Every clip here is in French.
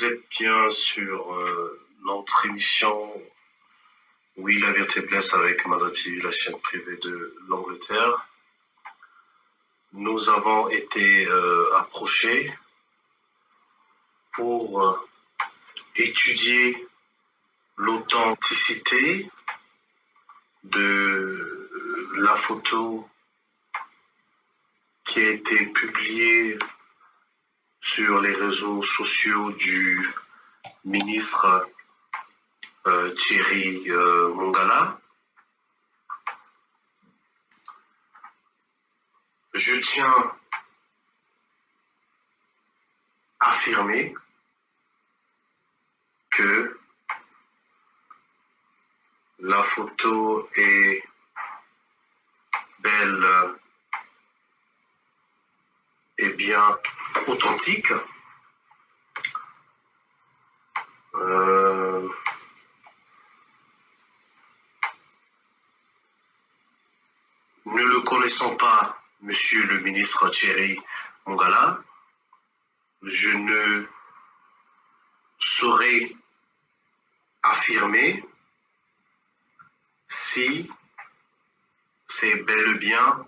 vous êtes bien sur notre émission Oui, la vérité blesse avec Maza TV, la chaîne privée de l'Angleterre. Nous avons été approchés pour étudier l'authenticité de la photo qui a été publiée sur les réseaux sociaux du ministre Thierry Mongala. Je tiens à affirmer que la photo est belle et bien authentique. Ne le connaissant pas, Monsieur le ministre Thierry Mongala, je ne saurais affirmer si c'est bel et bien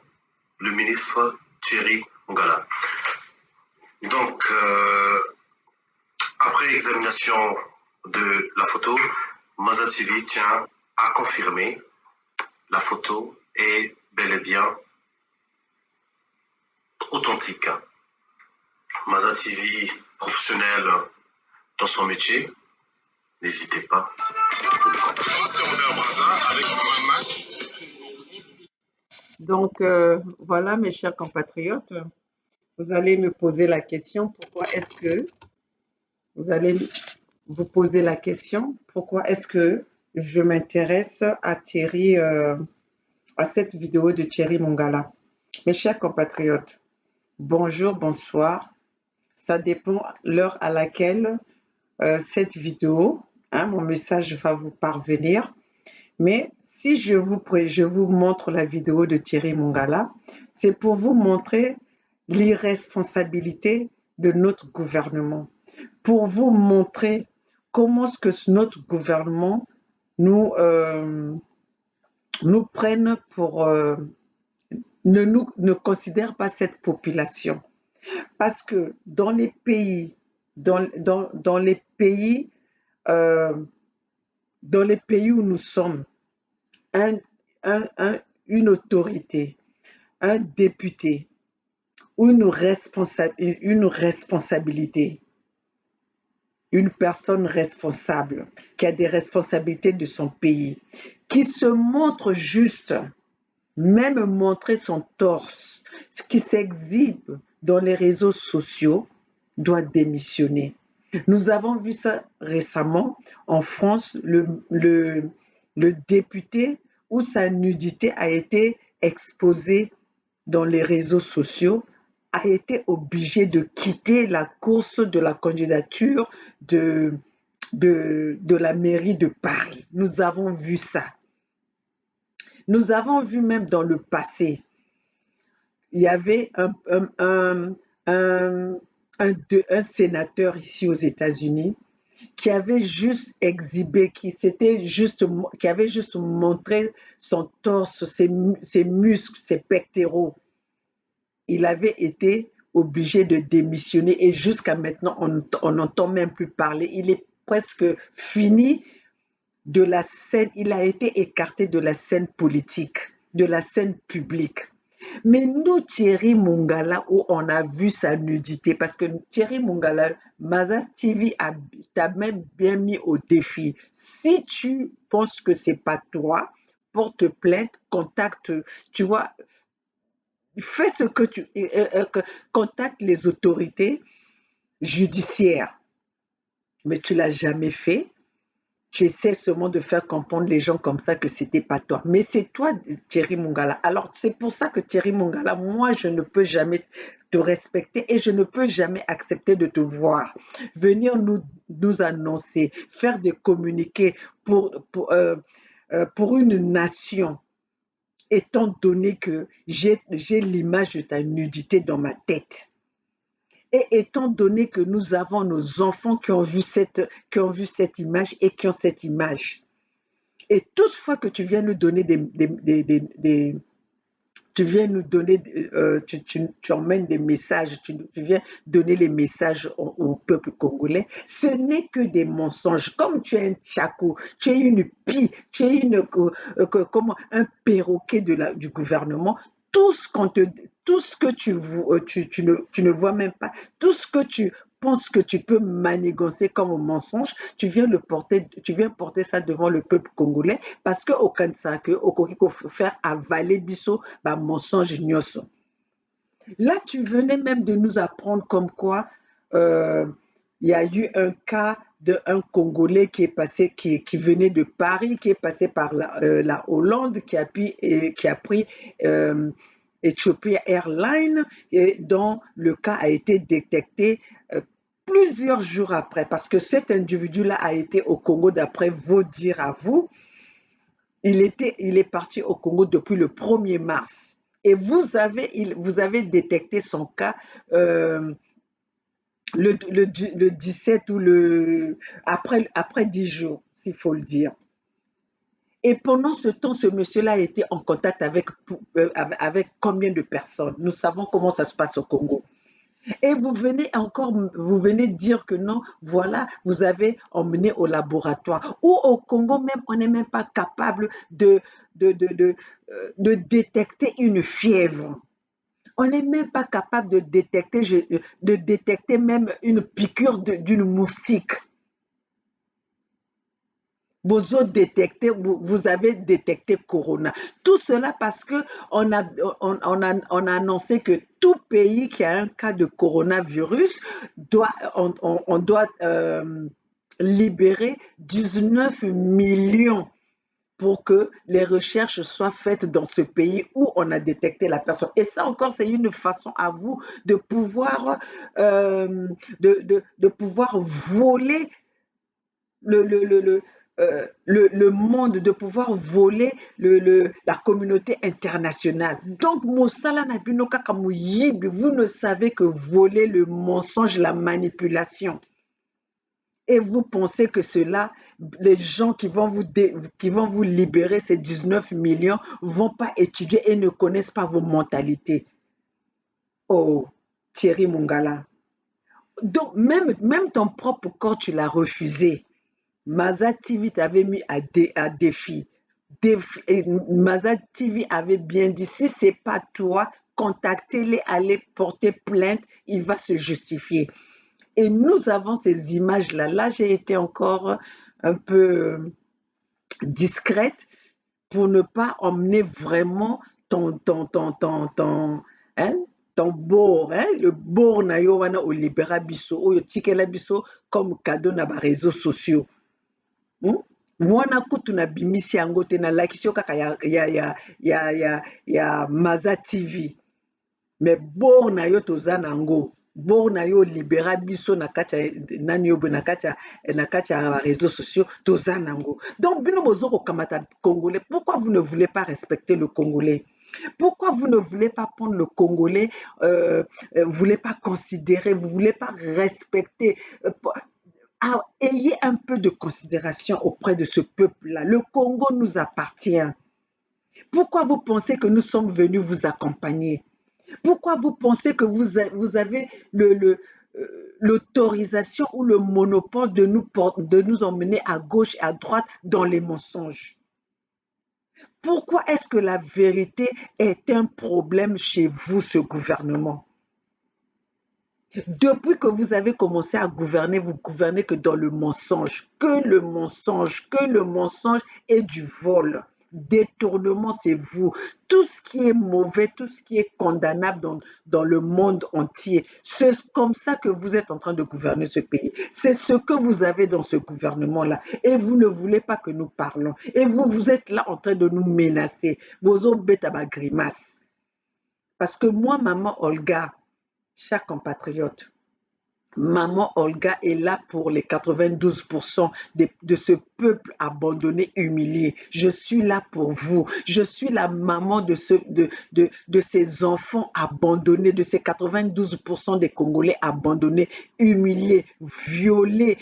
le ministre Thierry Mongala. Donc, après examination de la photo, Maza TV tient à confirmer la photo est bel et bien authentique. Maza TV professionnel dans son métier, n'hésitez pas. Donc, voilà, mes chers compatriotes, vous allez me poser la question, pourquoi est-ce que vous allez vous poser la question, pourquoi est-ce que je m'intéresse à Thierry, à cette vidéo de Thierry Mongala. Mes chers compatriotes, bonjour, bonsoir. Ça dépend l'heure à laquelle cette vidéo, mon message va vous parvenir. Mais si je vous montre la vidéo de Thierry Mongala, c'est pour vous montrer l'irresponsabilité de notre gouvernement, pour vous montrer comment est-ce que notre gouvernement nous prenne pour ne considère pas cette population. Parce que dans les pays, dans les pays où nous sommes, une autorité, un député ou une responsabilité, une personne responsable qui a des responsabilités de son pays, qui se montre juste, même montrer son torse, qui s'exhibe dans les réseaux sociaux, doit démissionner. Nous avons vu ça récemment en France, le député où sa nudité a été exposée dans les réseaux sociaux a été obligé de quitter la course de la candidature de la mairie de Paris. Nous avons vu ça. Nous avons vu même dans le passé, il y avait un sénateur ici aux États-Unis qui avait juste exhibé, qui avait juste montré son torse, ses muscles, ses pectoraux. Il avait été obligé de démissionner et jusqu'à maintenant, on n'entend même plus parler. Il est presque fini de la scène, il a été écarté de la scène politique, de la scène publique. Mais nous, Thierry Mongala, où on a vu sa nudité, parce que Thierry Mongala, Maza TV t'a même bien mis au défi. Si tu penses que c'est pas toi, porte plainte, contacte, tu vois, fais ce que tu... contacte les autorités judiciaires. Mais tu l'as jamais fait. Tu essaies seulement de faire comprendre les gens comme ça que c'était pas toi. Mais c'est toi, Thierry Mongala. Alors, c'est pour ça que Thierry Mongala, moi, je ne peux jamais te respecter et je ne peux jamais accepter de te voir. Venir nous annoncer, faire des communiqués pour une nation, étant donné que j'ai l'image de ta nudité dans ma tête. Et étant donné que nous avons nos enfants qui ont vu cette image et qui ont cette image, et toutefois que tu viens nous donner tu viens nous donner, tu emmènes des messages, tu viens donner les messages au peuple congolais. Ce n'est que des mensonges. Comme tu es un tchakou, tu es une pie, tu es comment, un perroquet du gouvernement. Tout ce, tout ce que tu ne vois même pas, tout ce que tu penses que tu peux manigancer comme mensonge, tu viens porter ça devant le peuple congolais parce que aucun ça que faire avaler biso ba mensonge nyonso. Là, tu venais même de nous apprendre comme quoi il y a eu un cas d'un Congolais qui est passé, qui venait de Paris, qui est passé par la Hollande, qui a pris Ethiopia Airlines, et dont le cas a été détecté plusieurs jours après, parce que cet individu-là a été au Congo, d'après vos dires à vous. Il est parti au Congo depuis le 1er mars. Et vous avez détecté son cas le 17 ou après 10 jours, s'il faut le dire. Et pendant ce temps, ce monsieur-là a été en contact avec combien de personnes? Nous savons comment ça se passe au Congo. Et vous venez dire que non, voilà, vous avez emmené au laboratoire. Ou au Congo même, on n'est même pas capable de détecter une fièvre. On n'est même pas capable de détecter même une piqûre d'une moustique. Vous avez détecté Corona. Tout cela parce que on a annoncé que tout pays qui a un cas de coronavirus on doit libérer 19 millions pour que les recherches soient faites dans ce pays où on a détecté la personne. Et ça encore, c'est une façon à vous de pouvoir, de pouvoir voler le monde, de pouvoir voler la communauté internationale. Donc, Mosala Nabino Kakamouyib, vous ne savez que voler le mensonge, la manipulation. Et vous pensez que cela, les gens qui vont vous libérer ces 19 millions ne vont pas étudier et ne connaissent pas vos mentalités. Oh, Thierry Mongala. Donc, même ton propre corps, tu l'as refusé. Maza TV t'avait mis à défi. Maza TV avait bien dit, si ce n'est pas toi, contactez-les, allez porter plainte, il va se justifier. Et nous avons ces images-là. Là, j'ai été encore un peu discrète pour ne pas emmener vraiment ton bord, le bord na yo wana au libéra biso, oyo tikela biso comme cadeau na ba réseaux sociaux. Mwana kutu na bimisi yango te na lakisi yo kaka ya Maza TV. Mais bor na yo toza nango. Bor na yo libéra biso na kati nani yo na kati ya réseaux sociaux toza nango. Donc bino bozo ko kamata Congolais. Pourquoi vous ne voulez pas respecter le Congolais? Pourquoi vous ne voulez pas prendre le Congolais, vous voulez pas considérer, vous voulez pas respecter? Ayez un peu de considération auprès de ce peuple-là. Le Congo nous appartient. Pourquoi vous pensez que nous sommes venus vous accompagner? Pourquoi vous pensez que vous avez l'autorisation ou le monopole de nous emmener à gauche et à droite dans les mensonges? Pourquoi est-ce que la vérité est un problème chez vous, ce gouvernement? Depuis que vous avez commencé à gouverner, vous gouvernez que dans le mensonge, que le mensonge et du vol. Détournement, c'est vous. Tout ce qui est mauvais, tout ce qui est condamnable dans le monde entier, c'est comme ça que vous êtes en train de gouverner ce pays. C'est ce que vous avez dans ce gouvernement-là. Et vous ne voulez pas que nous parlons. Et vous êtes là en train de nous menacer. Vos autres bêtes à ma grimace. Parce que moi, maman Olga, chaque compatriote, Maman Olga est là pour les 92% de ce peuple abandonné, humilié. Je suis là pour vous. Je suis la maman de ces enfants abandonnés, de ces 92% des Congolais abandonnés, humiliés, violés,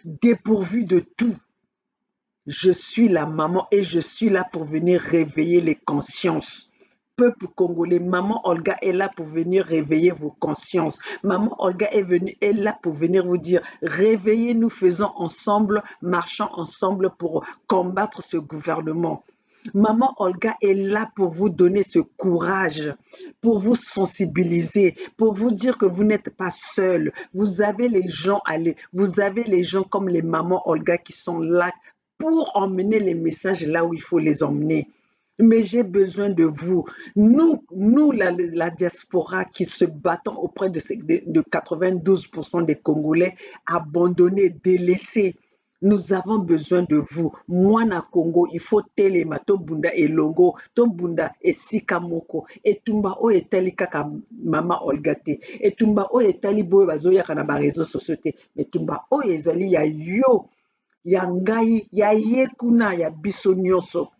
dépourvus de tout. Je suis la maman et je suis là pour venir réveiller les consciences. Peuple congolais, maman Olga est là pour venir réveiller vos consciences. Maman Olga est là pour venir vous dire, réveillez-nous, faisons ensemble, marchons ensemble pour combattre ce gouvernement. Maman Olga est là pour vous donner ce courage, pour vous sensibiliser, pour vous dire que vous n'êtes pas seul. Vous avez les gens vous avez les gens comme les mamans Olga qui sont là pour emmener les messages là où il faut les emmener. Mais j'ai besoin de vous. Nous la diaspora qui se battons auprès de 92% des Congolais abandonnés, délaissés. Nous avons besoin de vous. Mwana Congo, il faut telema to bunda elongo, to bunda esika moko. Etumba o etali kaka mama Olga te. Etumba o etali boye bazoyaka na ba réseaux sociaux te. Etumba o ezali ya yo, ya ngai, ya ye kuna, ya biso nyonso.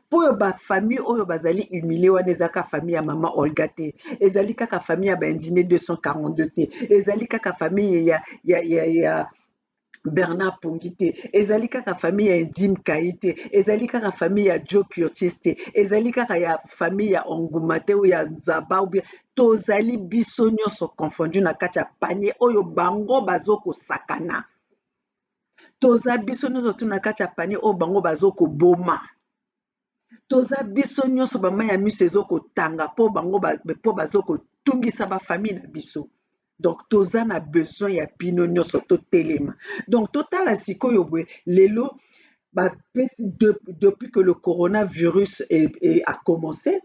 Po oyo bafamille oyo bazali humilie wana eza kaka famille ya mama Olga te, ezali kaka famille ya baindine 242 te, ezali kaka famille ya Bernard Pongi te, ezali kaka famille ya Indim Kai te, ezali kaka famille ya Joe Curtis te, ezali kaka ya famille ya Onguma te ou ya Nzaba ou bien tozali biso nyonso confondu na kati ya panier oyo bango bazokosakana. Toza biso nyonso tu na kati ya panier oyo bango bazokoboma. Toza biso nyonso bama ya miso ezokotanga mpo bango mpo bazokotungisa bafamille na biso. Donc toza na besoin ya bino nyonso totelema. Donc totala sikoyo boye lelo depuis que le coronavirus a commencé,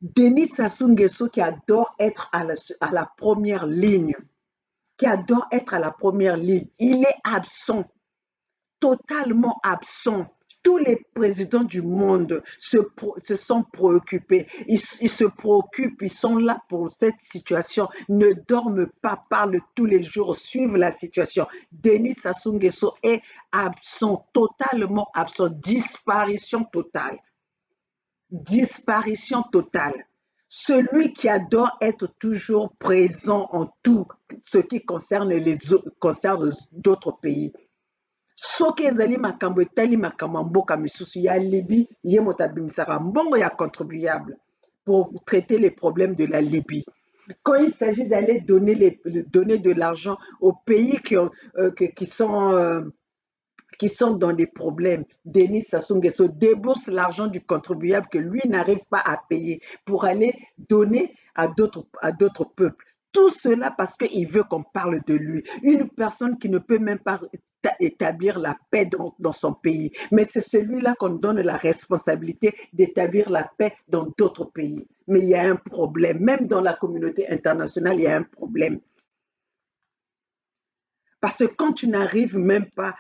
Denis Sassou Nguesso qui adore être à la première ligne, il est absent, totalement absent. Tous les présidents du monde se sont préoccupés. Ils se préoccupent, ils sont là pour cette situation, ne dorment pas, parlent tous les jours, suivent la situation. Denis Sassou Nguesso est absent, totalement absent, disparition totale. Disparition totale. Celui qui adore être toujours présent en tout ce qui concerne d'autres pays. Soki ezali makambo etali makambo mboka misusu ya Libye, ye moto abimisaka mbongo ya contribuable pour traiter les problèmes de la Libye. Quand il s'agit d'aller donner de l'argent aux pays qui sont dans des problèmes, Denis Sassou Nguesso débourse l'argent du contribuable que lui n'arrive pas à payer pour aller donner à d'autres peuples. Tout cela parce qu'il veut qu'on parle de lui. Une personne qui ne peut même pas établir la paix dans son pays. Mais c'est celui-là qu'on donne la responsabilité d'établir la paix dans d'autres pays. Mais il y a un problème. Même dans la communauté internationale, il y a un problème. Parce que quand tu n'arrives même pas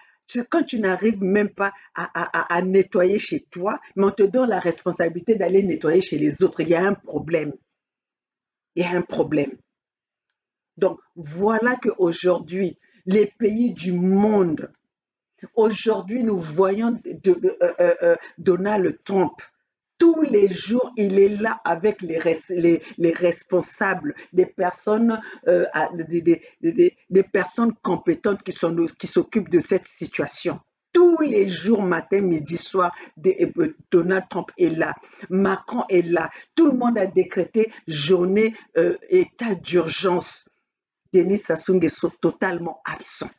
à nettoyer chez toi, mais on te donne la responsabilité d'aller nettoyer chez les autres, il y a un problème. Il y a un problème. Donc, voilà qu'aujourd'hui, les pays du monde, aujourd'hui, nous voyons Donald Trump. Tous les jours, il est là avec les responsables, des personnes, des personnes compétentes qui s'occupent de cette situation. Tous les jours, matin, midi, soir, Donald Trump est là. Macron est là. Tout le monde a décrété journée état d'urgence. Denis Sassou Nguesso totalement absent.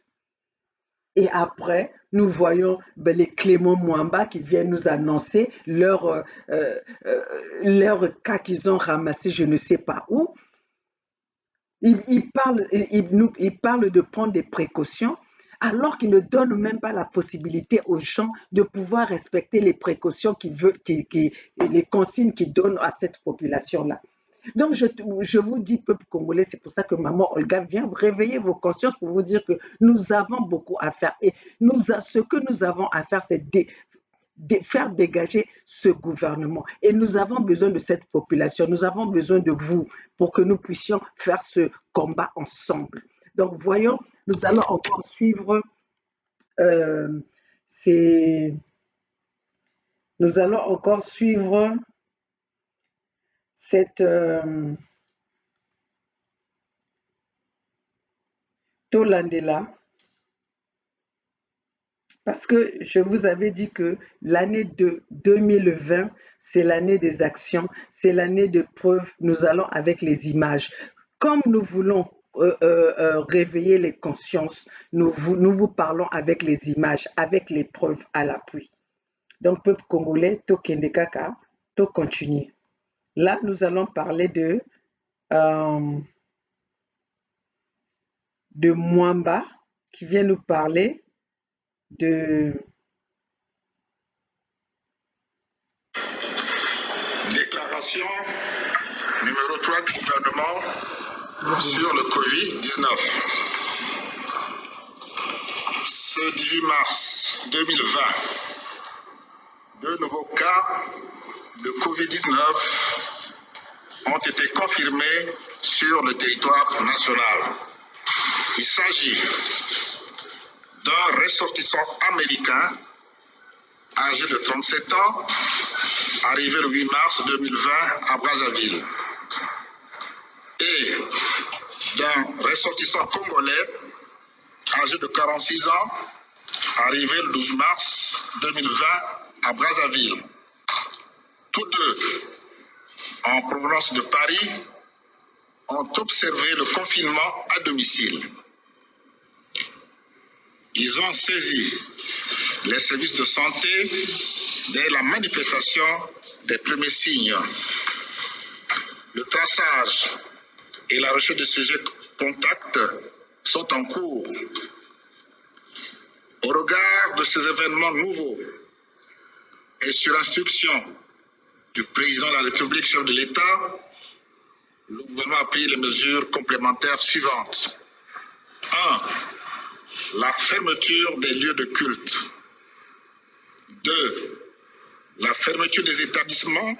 Et après, nous voyons les Clément Mwamba qui viennent nous annoncer leur cas qu'ils ont ramassé je ne sais pas où. Ils parlent de prendre des précautions alors qu'ils ne donnent même pas la possibilité aux gens de pouvoir respecter les précautions les consignes qu'ils donnent à cette population-là. Donc, je vous dis, peuple congolais, c'est pour ça que maman Olga vient réveiller vos consciences pour vous dire que nous avons beaucoup à faire. Et ce que nous avons à faire, c'est faire dégager ce gouvernement. Et nous avons besoin de cette population. Nous avons besoin de vous pour que nous puissions faire ce combat ensemble. Donc, voyons, nous allons encore suivre ces... Nous allons encore suivre cette Tolandela, parce que je vous avais dit que l'année de 2020, c'est l'année des actions, c'est l'année de preuves. Nous allons avec les images. Comme nous voulons réveiller les consciences, nous vous parlons avec les images, avec les preuves à l'appui. Donc, peuple congolais, to kende kaka, to continue. Là, nous allons parler de Mwamba, qui vient nous parler de... Déclaration numéro 3 du gouvernement sur le Covid-19. Ce 18 mars 2020, deux nouveaux cas de Covid-19 ont été confirmés sur le territoire national. Il s'agit d'un ressortissant américain âgé de 37 ans, arrivé le 8 mars 2020 à Brazzaville, et d'un ressortissant congolais âgé de 46 ans, arrivé le 12 mars 2020 à Brazzaville. Tous deux, en provenance de Paris, ont observé le confinement à domicile. Ils ont saisi les services de santé dès la manifestation des premiers signes. Le traçage et la recherche de sujets contacts sont en cours. Au regard de ces événements nouveaux et sur instruction du président de la République, chef de l'État, le gouvernement a pris les mesures complémentaires suivantes. 1. La fermeture des lieux de culte. 2. La fermeture des établissements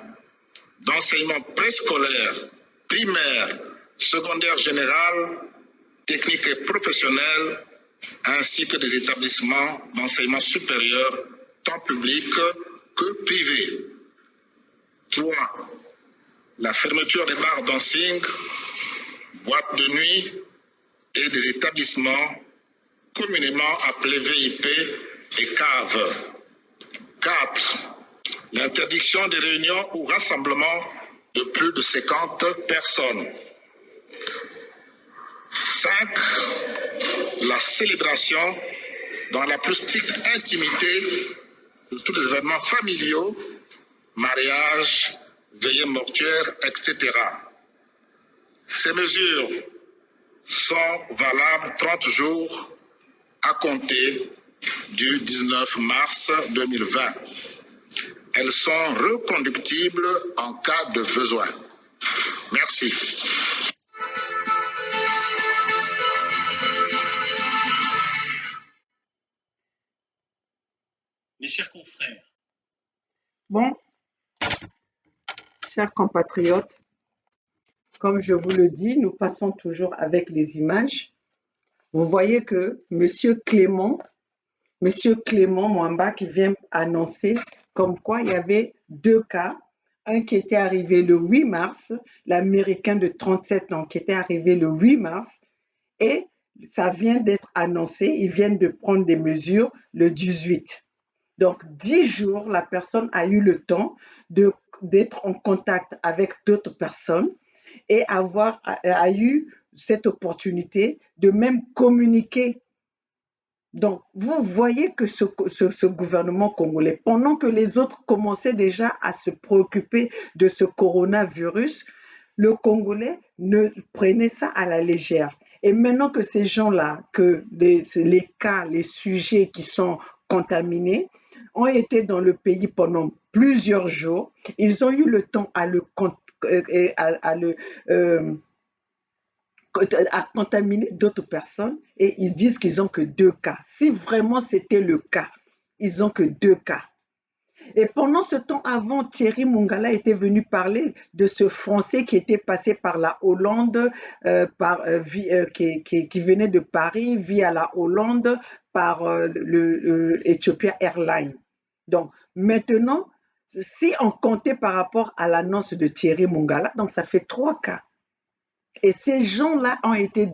d'enseignement préscolaire, primaire, secondaire général, technique et professionnel, ainsi que des établissements d'enseignement supérieur, tant publics que privés. 3. La fermeture des bars dancing, boîtes de nuit et des établissements communément appelés VIP et caves. 4. L'interdiction des réunions ou rassemblements de plus de 50 personnes. 5. La célébration dans la plus stricte intimité de tous les événements familiaux, mariages, veillées mortuaires, etc. Ces mesures sont valables 30 jours à compter du 19 mars 2020. Elles sont reconductibles en cas de besoin. Merci. Mes chers confrères. Bon, chers compatriotes, comme je vous le dis, nous passons toujours avec les images. Vous voyez que Monsieur Clément Mwamba qui vient annoncer comme quoi il y avait 2 cas. Un qui était arrivé le 8 mars, l'Américain de 37 ans qui était arrivé le 8 mars, et ça vient d'être annoncé, ils viennent de prendre des mesures le 18. Donc, 10 jours, la personne a eu le temps d'être en contact avec d'autres personnes et a eu cette opportunité de même communiquer. Donc, vous voyez que ce gouvernement congolais, pendant que les autres commençaient déjà à se préoccuper de ce coronavirus, le Congolais ne prenait ça à la légère. Et maintenant que ces gens-là, que les cas, les sujets qui sont contaminés, ont été dans le pays pendant plusieurs jours, ils ont eu le temps à contaminer d'autres personnes et ils disent qu'ils n'ont que 2 cas. Si vraiment c'était le cas, ils n'ont que 2 cas. Et pendant ce temps, avant, Thierry Mongala était venu parler de ce Français qui était passé par la Hollande, qui venait de Paris via la Hollande par le Ethiopia Airlines. Donc maintenant, si on comptait par rapport à l'annonce de Thierry Mongala, donc ça fait 3 cas. Et ces gens-là ont été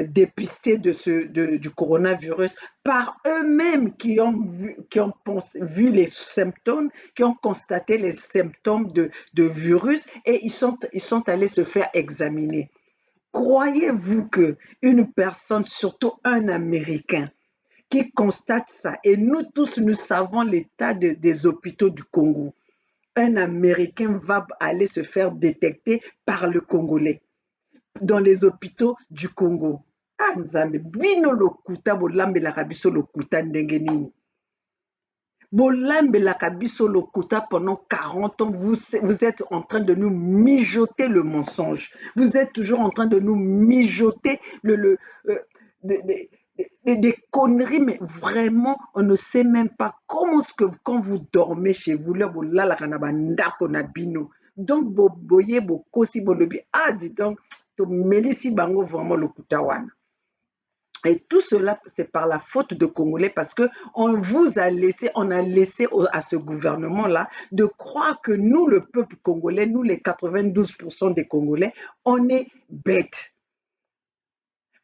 dépistés du coronavirus par eux-mêmes qui ont vu les symptômes, qui ont constaté les symptômes de virus et ils sont allés se faire examiner. Croyez-vous qu'une personne, surtout un Américain, qui constate ça, et nous tous, nous savons l'état des hôpitaux du Congo, un Américain va aller se faire détecter par le Congolais dans les hôpitaux du Congo. Ah, Nzambe, bino lokuta bolambelaka biso lokuta ndenge nini? Bolambelaka biso lokuta pendant 40 ans, vous êtes en train de nous mijoter le mensonge. Vous êtes toujours en train de nous mijoter des conneries, mais vraiment, on ne sait même pas comment est-ce que quand vous dormez chez vous, là, vous lalaka na bandako na bino. Donc, boye, bokosi, bolobi, ah, dis donc, to melisi bango vraiment le kutawana. Et tout cela, c'est par la faute de Congolais parce que on a laissé à ce gouvernement-là de croire que nous, le peuple congolais, nous, les 92% des Congolais, on est bêtes.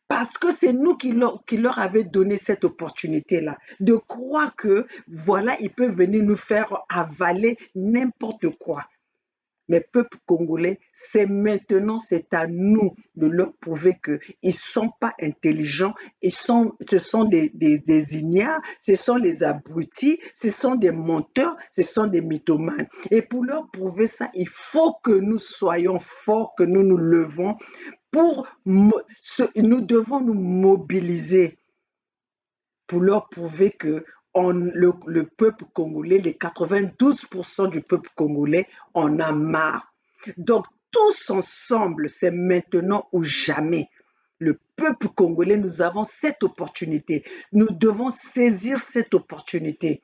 Parce que c'est nous qui leur avait donné cette opportunité-là, de croire que, voilà, ils peuvent venir nous faire avaler n'importe quoi. Mais peuple congolais, c'est maintenant, c'est à nous de leur prouver qu'ils ne sont pas intelligents, ce sont des ignares, ce sont les abrutis, ce sont des menteurs, ce sont des mythomanes. Et pour leur prouver ça, il faut que nous soyons forts, que nous nous levons. Nous devons nous mobiliser pour leur prouver que le peuple congolais, les 92% du peuple congolais, en a marre. Donc, tous ensemble, c'est maintenant ou jamais. Le peuple congolais, nous avons cette opportunité. Nous devons saisir cette opportunité.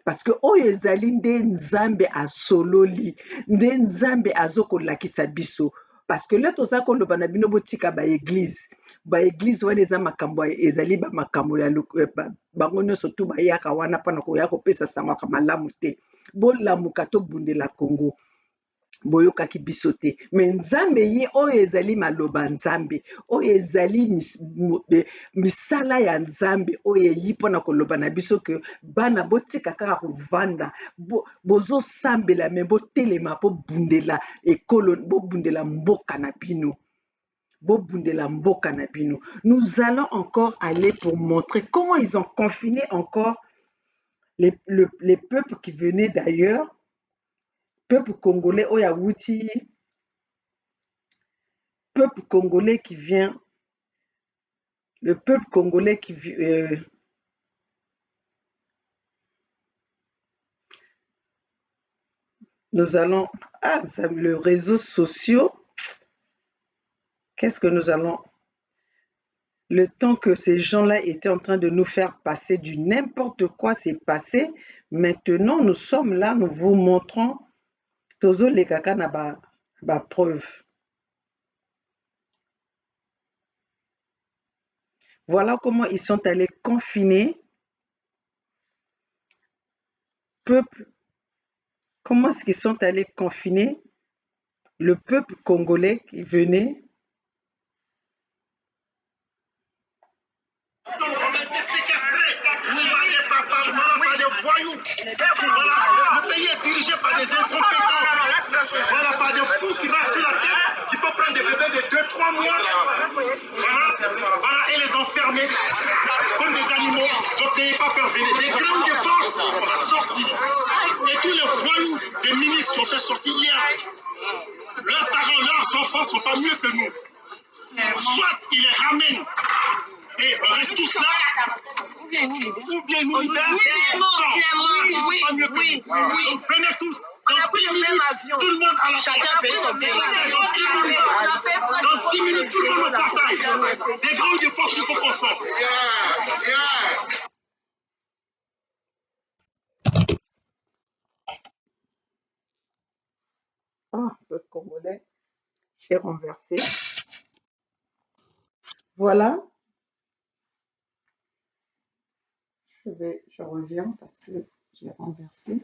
Parce que oyo ezali nde nzambe asololi, nde nzambe azokolakisa biso. Parce que là, toza koloba na bino botika baeglise wana eza makambo ezali bamakambo ya bango nyonso tu bayaka wana mpona koya kopesa sango malamu te. Bolamuka tobundela Congo. Boyokaki biso te. Mais nzambe ye oyo ezali maloba nzambe, oyo ezali misala ya nzambe oyo eyi mpona koloba na biso ke bana botika kaka kovanda, bozosambela me botelema bobundela ekolo, bobundela mboka na bino. Bobundela mboka na bino. Nous allons encore aller pour montrer comment ils ont confiné encore les peuples qui venaient d'ailleurs. Peuple congolais oya wuti, peuple congolais qui vient, le peuple congolais qui nous allons, le réseau social, qu'est-ce que nous allons, le temps que ces gens-là étaient en train de nous faire passer du n'importe quoi, c'est passé. Maintenant, nous sommes là, nous vous montrons tozo les kaka na ba preuve. Voilà comment ils sont allés confiner peuple. Comment est-ce qu'ils sont allés confiner le peuple congolais qui venait? Le pays est dirigé par des incompétents. Voilà, par des fous qui marchent sur la tête, qui peuvent prendre des bébés de 2-3 mois. Voilà, et les enfermer comme des animaux. Donc n'ayez pas peur, venez. Les grandes de force, on va sortir. Et tous les voyous, des ministres qui ont fait sortir hier, leurs parents, leurs enfants ne sont pas mieux que nous. Soit ils les ramènent et on reste tous là, ou bien nous libèrent, oui, venez tous. On a pris le même avion. Tout le monde à la chacun paye son billet. Dans 10 minutes, tout le monde au portail. Des grandes de force, il faut qu'on sorte. peuple congolais. J'ai renversé. Voilà. Je reviens parce que j'ai renversé.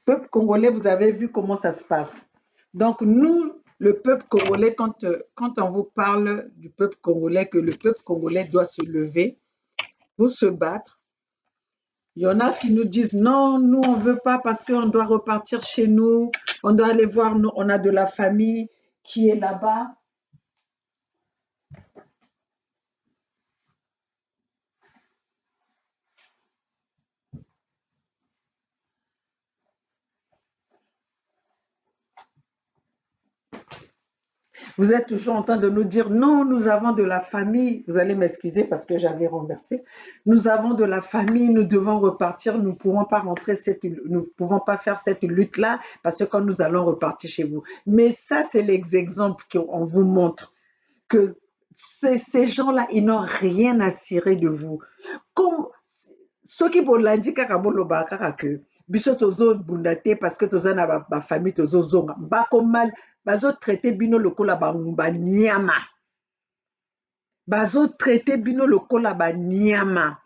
Peuple congolais, vous avez vu comment ça se passe. Donc nous, le peuple congolais, quand on vous parle du peuple congolais, que le peuple congolais doit se lever pour se battre, il y en a qui nous disent non, nous on ne veut pas parce qu'on doit repartir chez nous, on doit aller voir, nous, on a de la famille qui est là-bas. Vous êtes toujours en train de nous dire non, nous avons de la famille. Vous allez m'excuser parce que j'avais renversé. Nous avons de la famille, nous devons repartir. Nous ne pouvons pas nous pouvons pas faire cette lutte-là parce que quand nous allons repartir chez vous. Mais ça, c'est les exemples qu'on vous montre que ces gens-là, ils n'ont rien à cirer de vous. Comme ceux qui l'ont dit, que biso tozo bundate parce que toza na ba famille tozo zonga bako mal bazo traiter bino lokola ba nyama bazo traiter bino lokola ba nyama.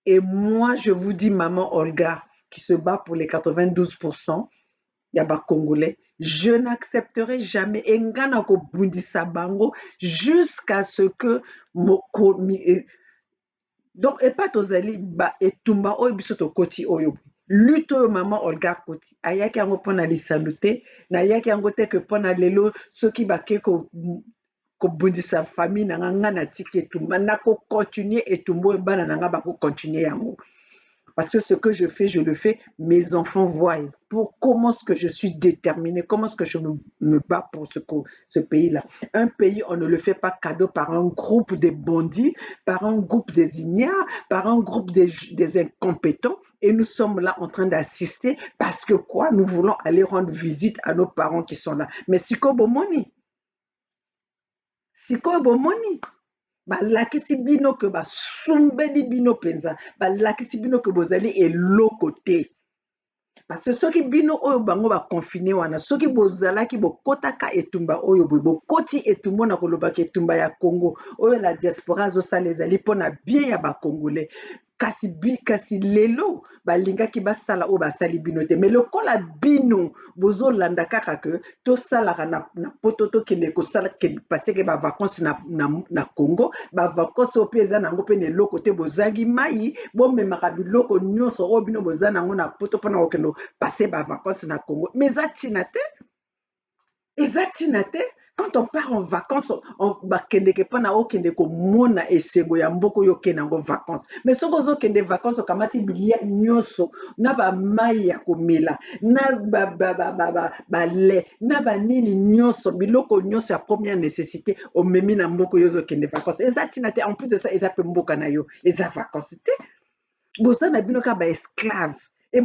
Et moi je vous dis maman Olga qui se bat pour les 92% ya ba congolais, je n'accepterai jamais engana ko bundisa bango jusqu'à ce que donc et pas tozali ba etumba oyo biso tokoti oyo lutte oyo mama Olga koti ayaki yango mpona lisano te nayaki yango te ke mpona lelo soki bake kobundisa famille nanga nga natiki etumba nakocontinue etumba oyo bana nanga bakocontinue yango parce que ce que je le fais, mes enfants voient pour comment est-ce que je suis déterminée, comment est-ce que je me bats pour ce pays-là. Un pays, on ne le fait pas cadeau par un groupe de bandits, par un groupe des ignares, par un groupe des incompétents. Et nous sommes là en train d'assister parce que quoi? Nous voulons aller rendre visite à nos parents qui sont là. Mais Siko Bomoni, balakisi bino ke basumbeli bino penza balakisi bino ke bozali eloko te parce que soki bino oyo bango baconfine wana soki bozalaki bokotaka etumba oyo boye bokoti etumba na kolobaka etumba ya Congo oyo la diaspora azosala ezali mpona bien ya bakongolais kasi lelo balingaki basala oyo basali bino te mais lokola bino bozolanda kaka ke tosalaka na poto tokende kosala parce ke bavacance na Congo bavacance oyo mpe eza nango mpe na eloko te bozangi mai bomemaka biloko nyonso oyo bino boza nango na poto mpona kokende pase bavacance na Congo mais eza ntina te. Quand on part en vacances, on va kende pana okende ko mona esengo ya mboko yo kende en vacances. Mais ce que kende vacances kamati bilia nyoso na ba mai ya komela na ba le na ba nini nyoso biloko nyoso ya première nécessité o memi na mboko yo zo kende vacances. Exactement, en plus de ça eza pe mboka na yo eza vacances te. Bosa na bino ka ba esclave. Et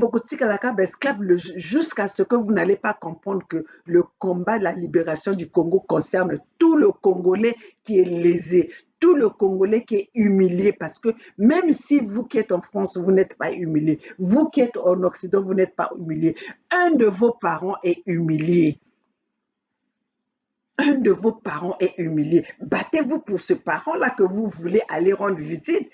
esclave jusqu'à ce que vous n'allez pas comprendre que le combat de la libération du Congo concerne tout le Congolais qui est lésé, tout le Congolais qui est humilié, parce que même si vous qui êtes en France, vous n'êtes pas humilié, vous qui êtes en Occident, vous n'êtes pas humilié, un de vos parents est humilié. Un de vos parents est humilié. Battez-vous pour ce parent-là que vous voulez aller rendre visite.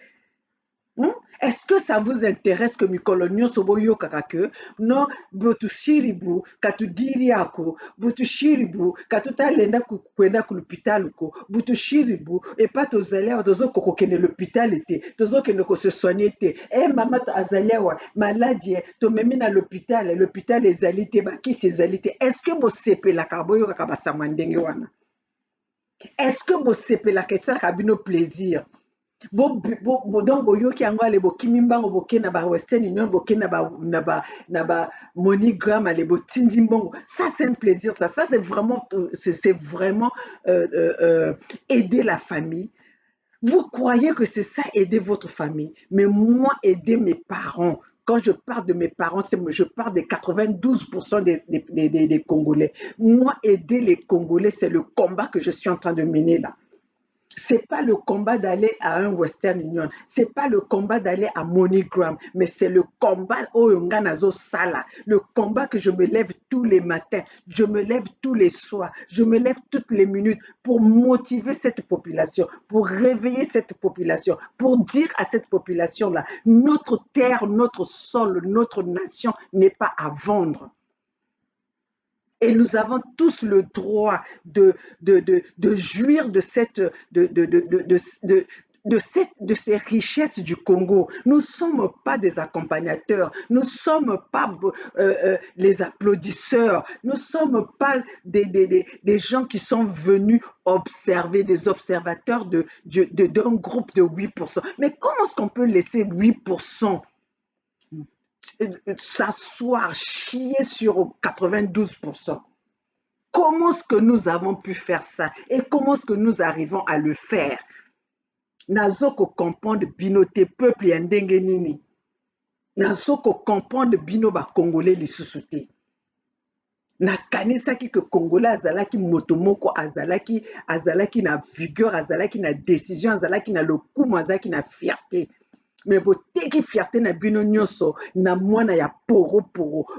Est-ce que ça vous intéresse que Mikolonio Soboyo Kakake, non, Botushiribu, Katudiriako, Botushiribu, Katutalenda Kwenda l'hôpital, Botushiribu, et pas Tozalewa, Tozo Kokokene l'hôpital était, Tozo Kene ko se soigner était, Maman Azalewa, maladie, Tomemina l'hôpital est alité, qui c'est alité. Est-ce que vous sepez la Kaboyo Kakabasamandengwana? Est-ce que vous sepez la Kessa Kabino plaisir? Donc boyoki yango ale bokimi mbango boke na ba Western Union boke na ba MoneyGram ale botindi mbongo, ça c'est un plaisir, ça c'est vraiment aider la famille. Vous croyez que c'est ça aider votre famille, mais moi aider mes parents. Quand je parle de mes parents, je parle des 92% des Congolais. Moi aider les Congolais, c'est le combat que je suis en train de mener là. C'est pas le combat d'aller à un Western Union, c'est pas le combat d'aller à MoneyGram, mais c'est le combat Oyonganazo Sala, le combat que je me lève tous les matins, je me lève tous les soirs, je me lève toutes les minutes pour motiver cette population, pour réveiller cette population, pour dire à cette population-là, notre terre, notre sol, notre nation n'est pas à vendre. Et nous avons tous le droit de jouir de ces richesses du Congo. Nous ne sommes pas des accompagnateurs, nous ne sommes pas les applaudisseurs, nous ne sommes pas des gens qui sont venus observer, des observateurs d'un groupe de 8%. Mais comment est-ce qu'on peut laisser 8% s'asseoir, chier sur 92%? Comment est-ce que nous avons pu faire ça et comment est-ce que nous arrivons à le faire? Nazoko comprendre bino te peuple ya ndenge nini. Nazoko comprendre bino ba Congolais lisusu te. Nakanisaki que Congolais azalaki moto moko azalaki na vigueur, azalaki na décision, azalaki na lokumu, azalaki na fierté. Mais boteki fierté na bino nyonso na mwana ya poro,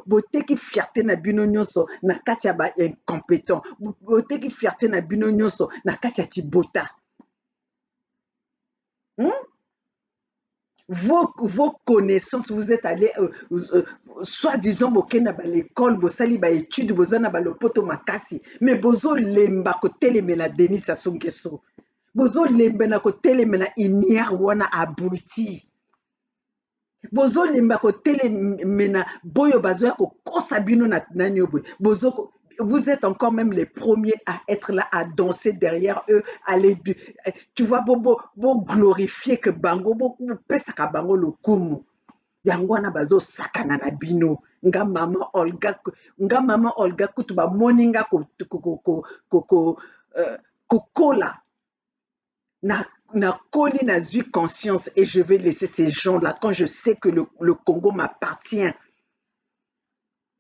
boteki fierté na bino nyonso na kati ya ba incompétent, boteki fierté na bino nyonso na kati ya tibota. Vos connaissances, vous êtes allés, soi-disant, bokena ba l'école, bosali ba étude, bozana ba lopoto makasi, mais bozo lemba ko telemela Denis Sassou Nguesso, bozo lemba na ko telemela Iniar wana abruti. Bozo lemba ko telemena boyo bazoya ko kosa bino na nani obwe. Bozo, vous êtes encore même les premiers à être là, à danser derrière eux, à les, tu vois, bo glorifier que bango, bo pesaka bango le kumu. Yangwana bazo sakana na bino. Nga mama Olga kutuba moninga kokola. Na koli na zui conscience et je vais laisser ces gens-là quand je sais que le Congo m'appartient.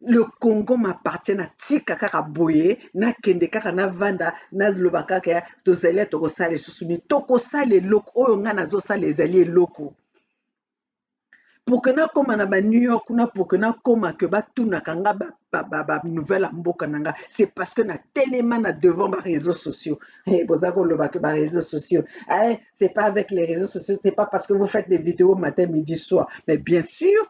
Le Congo m'appartient na tika kaka boye na kende kaka na vanda na loba kaka tozali tokosala susuni tokosala eloko oyo nga nazosala ezali eloko. Pour que na koma na ba New York kuna pour que na koma que batunaka nga ba nouvelle mboka nanga, c'est parce que na tellement na devant ba réseaux sociaux. Eh bozako loba que ba réseaux sociaux. Eh c'est pas avec les réseaux sociaux, c'est pas parce que vous faites des vidéos matin, midi, soir. Mais bien sûr,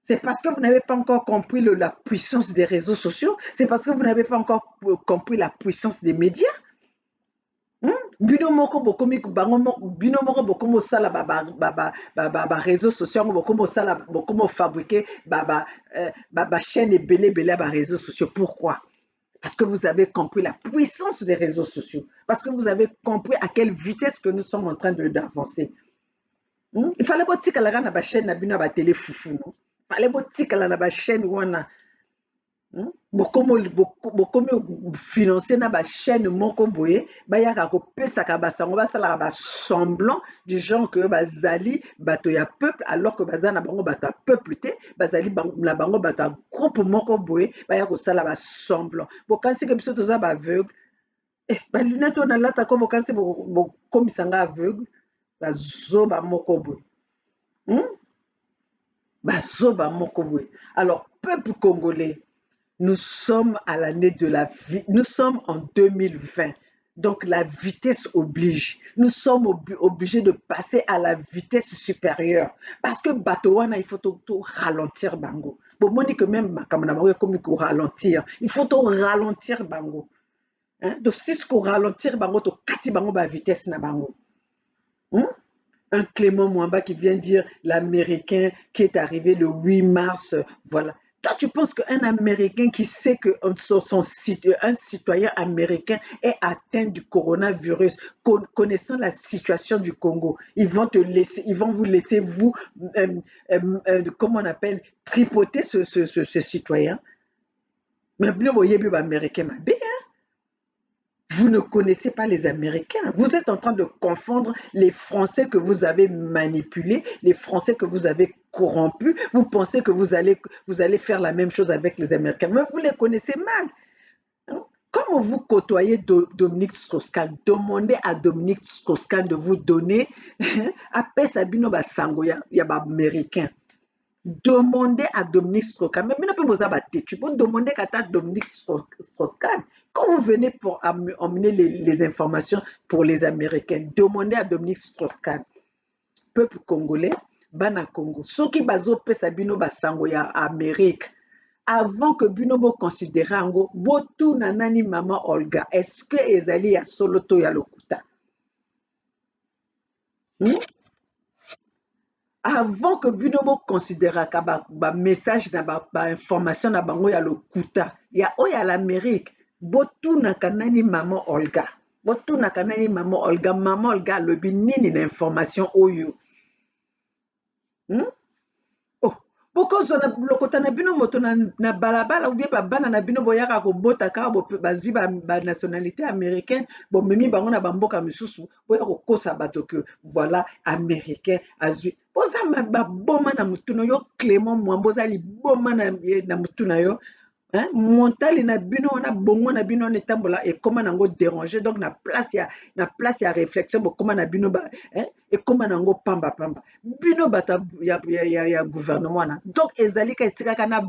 c'est parce que vous n'avez pas encore compris la puissance des réseaux sociaux, c'est parce que vous n'avez pas encore compris la puissance des médias. Bino moko bokomi bango bino moko bokomo sala ba réseaux sociaux bokomo sala bokomo fabriquer ba chaîne belé ba réseaux sociaux. Pourquoi? Parce que vous avez compris la puissance des réseaux sociaux, parce que vous avez compris à quelle vitesse que nous sommes en train d'avancer. Il fallait pas tika la na ba chaîne na bino ba télé foufou, non? Il fallait pas tika la na ba chaîne wana. Bokomi financer na ba chaîne moko boye bayaka ko pesaka basango basala ba semblant du genre que bazali bato ya peuple alors que bazana bango bato peuple te bazali la bango bato groupe moko boye bayaka ko sala ba semblant bokansi ke biso toza ba aveugle ba lunette on alata ko bokansi bokomisa nga aveugle bazoba moko boye bazoba moko boye. Alors peuple congolais, nous sommes à l'année de la vie, nous sommes en 2020. Donc la vitesse oblige. Nous sommes obligés de passer à la vitesse supérieure. Parce que Batowana, il faut tout ralentir bango. Bon, moi, que même comme il ralentir. Il faut tout ralentir bango. Donc si ce qu'on ralentir bango, to kati bango ba vitesse na bango. Un Clément Mwamba qui vient dire l'Américain qui est arrivé le 8 mars, voilà. Toi, tu penses qu'un Américain qui sait qu'un citoyen américain est atteint du coronavirus, connaissant la situation du Congo, ils vont vous laisser, comment on appelle, tripoter ce citoyen. Mais bien, vous voyez, Américain, vous ne connaissez pas les Américains. Vous êtes en train de confondre les Français que vous avez manipulés, les Français que vous avez corrompus. Vous pensez que vous allez faire la même chose avec les Américains. Mais vous les connaissez mal. Comme vous côtoyez Dominique Strauss-Kahn, demandez à Dominique Strauss-Kahn de vous donner après Sabino Basango, il y a américain. Demandez à Dominique Strauss-Kahn, mais maintenant vous avez tu peux demander à Dominique Strauss-Kahn. Quand vous venez pour emmener les informations pour les Américains, demandez à Dominique Strauss-Kahn. Peuple congolais, Bana Congo, ceux qui bazo pesa bino basango ya Amérique, avant que Binobo considère Ango, botu nanani maman Olga, est-ce que ezali ya solo to ya lokuta? Avant que Binobo considère ka ba message na ba information na bango ya lokuta, ya o ya l'Amérique, botu na kanani maman Olga. Botu na kanani maman Olga lobi nini na information oyo. Bokozwa na lokota na bino moto na balabala ou bien babana na bino boyaka kobota kaka bazwi ba nationalité américaine bomemi bango na bamboka misusu boya kokosa bato ke voilà américain azwi boza baboma na mutuna yo Clément Mwambo oza liboma na mutuna yo montali na bino wana bongo na bino wana etambola ekoma nango déranger donc na place ya réflexion bokoma na bino ekoma nango pamba bino bato ya gouvernement wana donc ezali ka etikaka na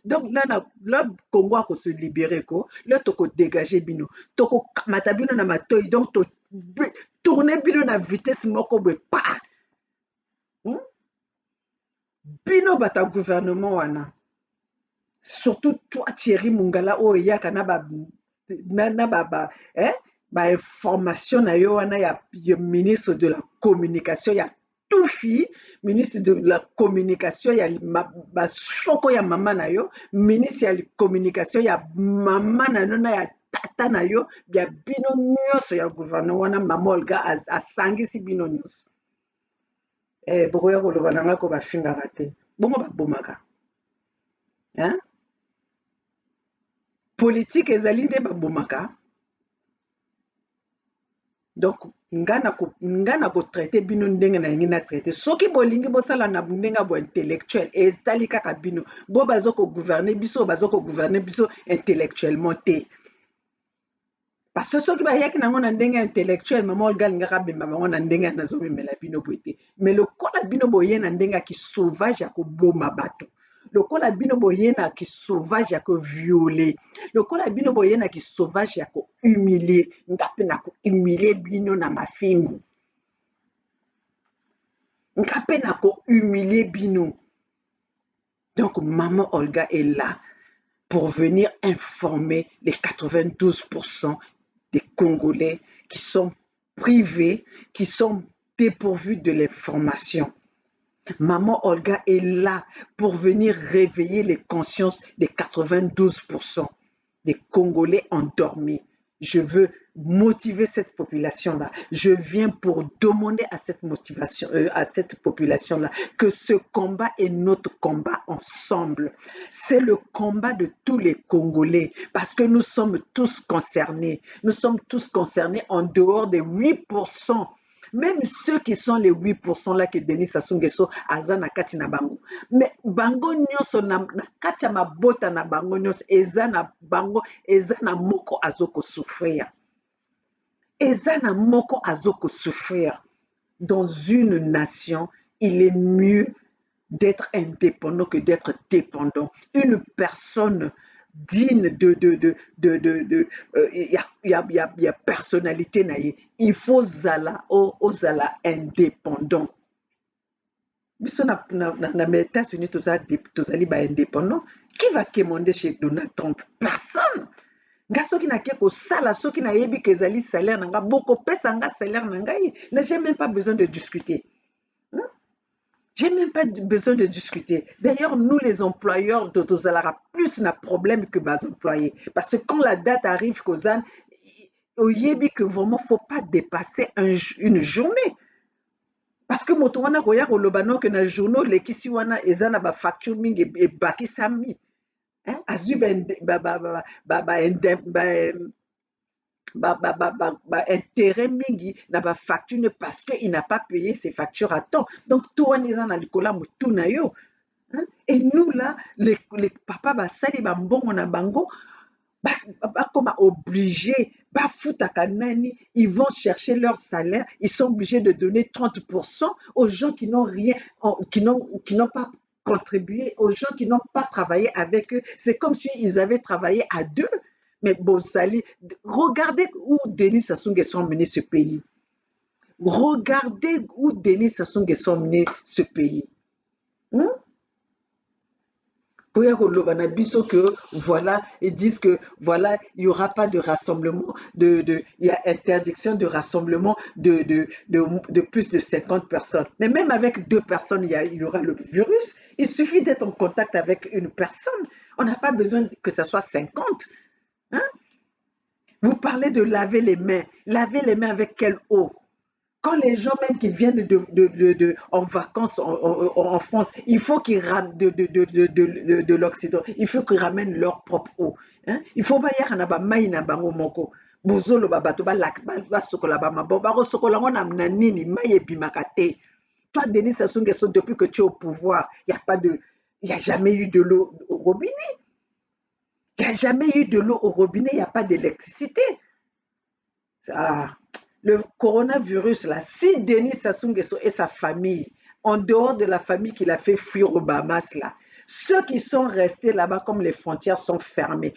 donc là Congo akose libéré ko là tokodégage bino tokokamata bino na matoi donc tourner bino na vitesse moko boye pa bino bato ya gouvernement wana. Surtout toi Thierry Mungala oyaka na information na yo wana ya ministre de la communication ya Toufi, ministre de la communication ya basoko ya mama na yo, ministre ya communication ya mama na yo na ya tata na yo, ya bino nyonso ya gouvernement wana mama Olga asangisi bino nyonso. Bokoya koloba nanga ko bafingaka te bongo babomaka politique ezali nde babomaka donc nga na kotraite bino ndenge na yangi na traite soki bolingi bosala na ndenge bo intellectuel ezali kaka bino bo bazokogouverner biso bazokogouverner biso intellectuellement te parce que soki bayaki nango na ndenge intellectuel mama Olga alingaka bemba bango na ndenge nazomemela bino boye te mais lokola bino boye na ndenge ya kisauvage ya koboma bato lokola bino boye na kisauvage ya koviole lokola bino boye na kisauvage ya kohumilie nga mpe na kohumilie bino na mafingu nga mpe na kohumilie bino donc maman Olga est là pour venir informer les 92% des Congolais qui sont privés, qui sont dépourvus de l'information. Maman Olga est là pour venir réveiller les consciences des 92% des Congolais endormis. Je veux motiver cette population-là. Je viens pour demander à cette motivation, à cette population-là, que ce combat est notre combat ensemble. C'est le combat de tous les Congolais, parce que nous sommes tous concernés. Nous sommes tous concernés en dehors des 8%. Même ceux qui sont les 8% là que Denis Sassou Nguesso aza na kati na bango. Mais bango nyonso na kati ya mabota na bango nyonso eza na bango eza na moko azoko souffrir. Eza na moko azoko souffrir. Dans une nation, il est mieux d'être indépendant que d'être dépendant. Une personne digne ya personnalité na ye, il faut zala indépendant. Biso na États-Unis tozali ba indépendant. Qui va commander chez Donald Trump? Personne. Nga soki na ke ko sala soki na yebi ke zali salaire na nga boko pesa nga salaire na ngai, j'ai même pas besoin de discuter. J'ai même pas besoin de discuter. D'ailleurs, nous, les employeurs de Tozalara, plus n'a problème que les employés. Parce que quand la date arrive, au Yébi, que vraiment, il ne faut pas dépasser une journée. Parce que motowana koya kolobano que na journaux les kisiwana ezana ba facture mingi e baki sami. Azu intérêt mingi na ba facture parce que il n'a pas payé ses factures à temps. Donc tout on est dans likola mutuna yo. Et nous là les papa basali ba mbongo na bango comme obligés, ils vont chercher leur salaire, ils sont obligés de donner 30% aux gens qui n'ont rien, qui n'ont pas contribué, aux gens qui n'ont pas travaillé avec eux. C'est comme s'ils avaient travaillé à deux. Mais Bozali, regardez où Denis Sassou Nguesso a mené ce pays. Regardez où Denis Sassou Nguesso a mené ce pays. Hein? Que voilà, ils disent que voilà, il n'y aura pas de rassemblement, il y a interdiction de rassemblement de plus de 50 personnes. Mais même avec 2 personnes, il y aura le virus. Il suffit d'être en contact avec une personne. On n'a pas besoin que ce soit 50. Hein? Vous parlez de laver les mains. Laver les mains avec quelle eau? Quand les gens même qui viennent en vacances en France, il faut qu'ils ramènent de l'Occident, il faut qu'ils ramènent leur propre eau. Hein? Il faut pas y avoir na mai na bango moko. Bozolo ba bato ba sokola ba mabo ba sokola ngona na nini mai ebimaka te. Toi Denis Sassou Nguesso, depuis que tu es au pouvoir, il y a jamais eu de l'eau au robinet. Il n'y a jamais eu de l'eau au robinet, il n'y a pas d'électricité. Ah, le coronavirus, là, si Denis Sassou Nguesso et sa famille, en dehors de la famille qu'il a fait fuir au Bahamas, là, ceux qui sont restés là-bas, comme les frontières sont fermées,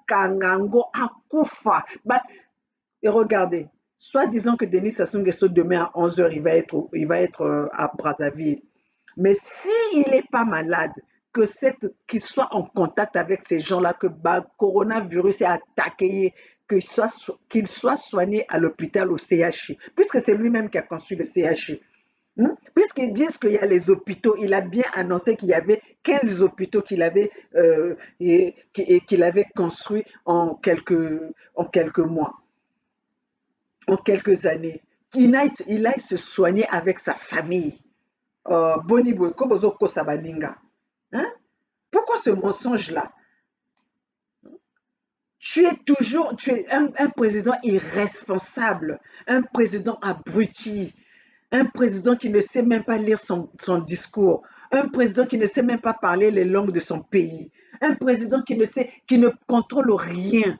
Kangango, Akufa, et regardez, soit disant que Denis Sassou Nguesso, demain à 11h, il va être à Brazzaville. Mais s'il n'est pas malade, qu'il soit en contact avec ces gens-là, que le coronavirus est attaqué, qu'il soit soigné à l'hôpital au CHU, puisque c'est lui-même qui a construit le CHU. Puisqu'ils disent qu'il y a les hôpitaux, il a bien annoncé qu'il y avait 15 hôpitaux qu'il avait construits en quelques mois, en quelques années. Il aille se soigner avec sa famille. Boni boy, kobozo kosa baninga. Hein? Pourquoi ce mensonge-là? Tu es un président irresponsable, un président abruti, un président qui ne sait même pas lire son discours, un président qui ne sait même pas parler les langues de son pays, un président qui ne contrôle rien.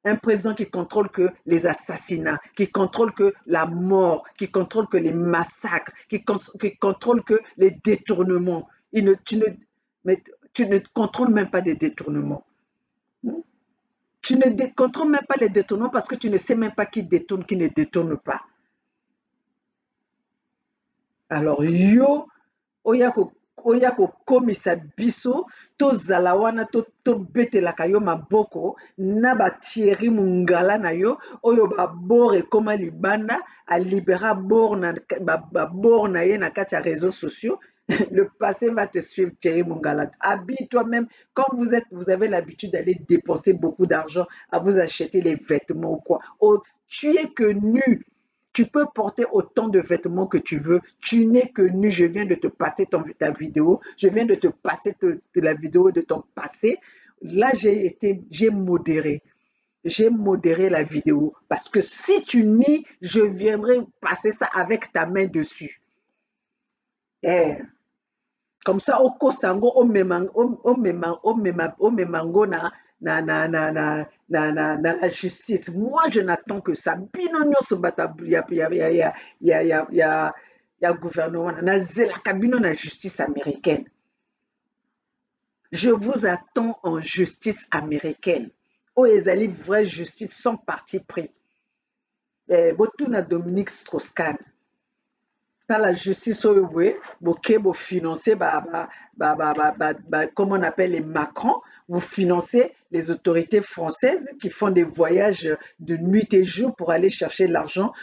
Un président qui contrôle que les assassinats, qui contrôle que la mort, qui contrôle que les massacres, qui contrôle que les détournements. Mais tu ne contrôles même pas des détournements. Tu ne contrôles même pas les détournements parce que tu ne sais même pas qui détourne, qui ne détourne pas. Alors, oya kokomisa biso tozala wana tobetelaka yo maboko na Thierry Mungala na yo oyo babor ekoma libanda alibéra bor na ye na kati ya réseaux sociaux. Le passé va te suivre, Thierry Mungala. Habille toi-même, quand vous avez l'habitude d'aller dépenser beaucoup d'argent à vous acheter les vêtements ou quoi. Oh, tu es que nu. Tu peux porter autant de vêtements que tu veux. Tu n'es que nu. Je viens de te passer ta vidéo. Je viens de te passer la vidéo de ton passé. Là, j'ai modéré. J'ai modéré la vidéo. Parce que si tu nies, je viendrai passer ça avec ta main dessus. Comme ça, au sango, au memango na la justice. Moi, je n'attends que ça. Bino nyonso bata ya gouvernement na zela kabino na justice américaine. Je vous attends en justice américaine. O ezali vraie justice sans parti pris. Botuna Dominique Strauss-Kahn. Par la justice oyo boye boke financer comment on appelle les Macron, vous financez les autorités françaises qui font des voyages de nuit et jour pour aller chercher l'argent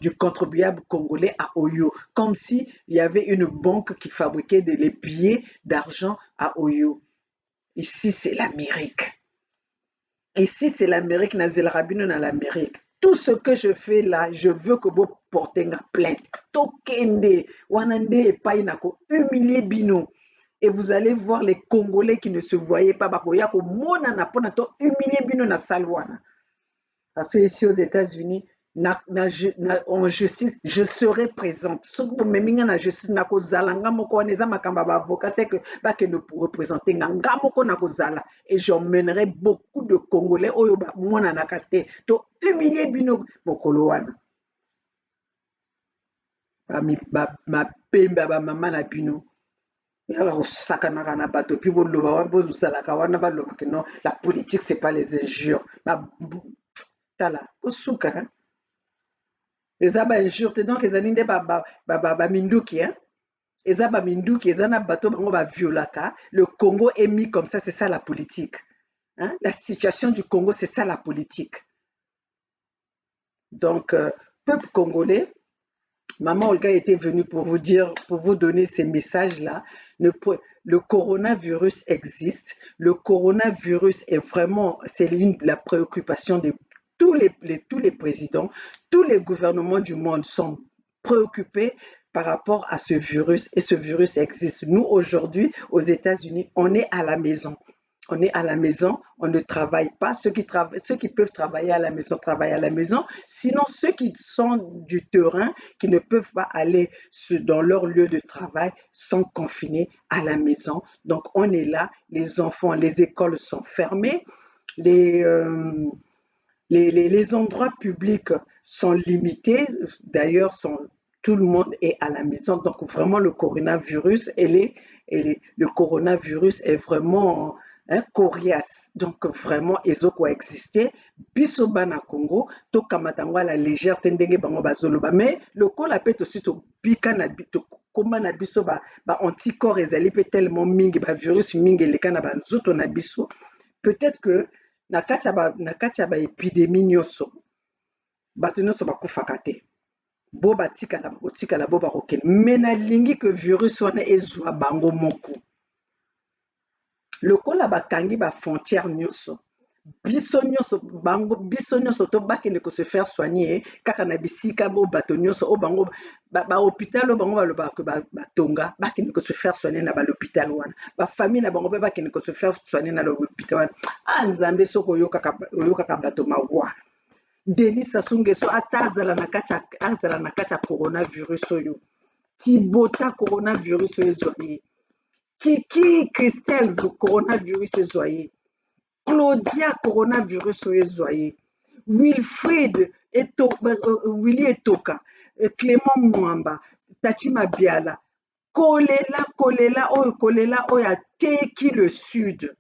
du contribuable congolais à Oyo, comme si il y avait une banque qui fabriquait les billets d'argent à Oyo. Ici c'est l'Amérique. Ici c'est l'Amérique, Nazel Rabino dans l'Amérique. Tout ce que je fais là, je veux que vous portez une plainte. Tokende, wanande et painako, humilier bino. Et vous allez voir les Congolais qui ne se voyaient pas. Bakoya ko mona na pona to humilier bino na salwana. Parce que ici aux États-Unis, en justice, je serai présente. Ce que je na justice, na kozala nga moko wana eza makambo ya avocat que bakende pour représenter nga moko na kozala et j'emmènerai beaucoup de Congolais oyo bamonanaka te to humilier bino mokolo wana bapembe ya bamama na bino yala kosakanaka na bato mpi boloba wana bozalaka wana balobaka non la politique c'est pas les injures tala bosuka eza bainjure te donc ezali nde baminduki eza baminduki eza na bato bango baviolaka. Le Congo est mis comme ça, c'est ça la politique. La situation du Congo, c'est ça la politique. Donc, peuple congolais, Maman Olga était venue pour vous dire, pour vous donner ces messages-là. Le coronavirus existe. Le coronavirus est vraiment, c'est la préoccupation de tous les présidents, tous les gouvernements du monde sont préoccupés par rapport à ce virus et ce virus existe. Nous, aujourd'hui, aux États-Unis, on est à la maison. On est à la maison, on ne travaille pas. Ceux qui peuvent travailler à la maison, travaillent à la maison. Sinon, ceux qui sont du terrain, qui ne peuvent pas aller dans leur lieu de travail, sont confinés à la maison. Donc, on est là, les enfants, les écoles sont fermées, les endroits publics sont limités. D'ailleurs, tout le monde est à la maison. Donc, vraiment, le coronavirus, le coronavirus est vraiment coriace. Donc, vraiment, ils ont coexisté. Biso bana Congo, to kamatango la légère tendenge bango bazoloba. Mais le col a peut aussi to bika na bito. Comment na biso ba anticorps ezali peut tellement mingi ba virus mingi le kana ba nzoto na biso. Peut-être que na kati ya ba épidémie nyonso bato nyonso bakufaka te. Bo batikala bo bakokende. Mais nalingi que virus wana ezwa bango moko. Lokola bakangi ba frontière nyonso. Biso nyonso to bakende ko se faire soigner kaka na bisika bo bato nyonso o bango ba hôpital o bango balobaka batonga bakende ko se faire soigner na ba l'hôpital wana. Ba famille na bango bakende ko se faire soigner na l'hôpital wana. Ah Nzambe soko oyokaka bato mawa. Denis Sassou Nguesso azala na kati ya coronavirus oyo. Tibota coronavirus oyo ezwaye. Kiki Christelle coronavirus ezwaye. Claudia coronavirus oyo ezwaye. Wilfried Willy Etoka, Clément Mwamba, Tati Mabiala. Kolela oyo ateki le sud.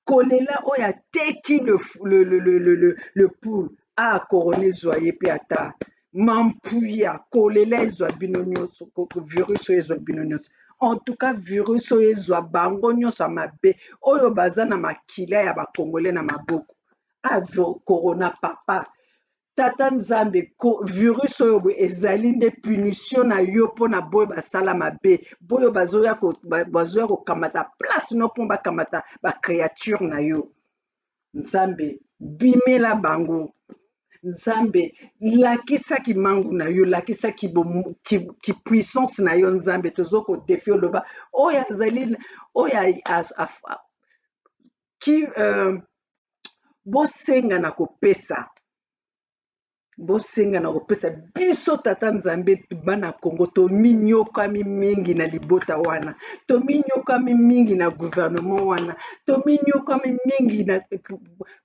Kolela oyo ateki le poule. Ah, corona ezwaye pe ata. Mampuya, kolela ezwa bino nyonso, virus oyo ezwa bino nyonso. En tout cas, virus oyo ezwa bango nyonso mabe. Oyo baza na makila ya bakongole na maboko. Ah, corona papa. Tata Nzambe, virus oyo ezali nde punition na yo pona boyo basala mabe. Boyo bazoya kokamata place no pon bakamata ba créature na yo. Nzambe, bimela bango. Nzambe, lakisaki mangu na yo, lakisaki ki puissance na yo Nzambe, tozoko defi oloba. Oya azali, oya ki bosenga na kopesa. Bosenga na kopesa biso tata Nzambe bana Congo to minyokami mingi na libota wana, to minyokami mingi na gouvernement wana, to minyokami mingi na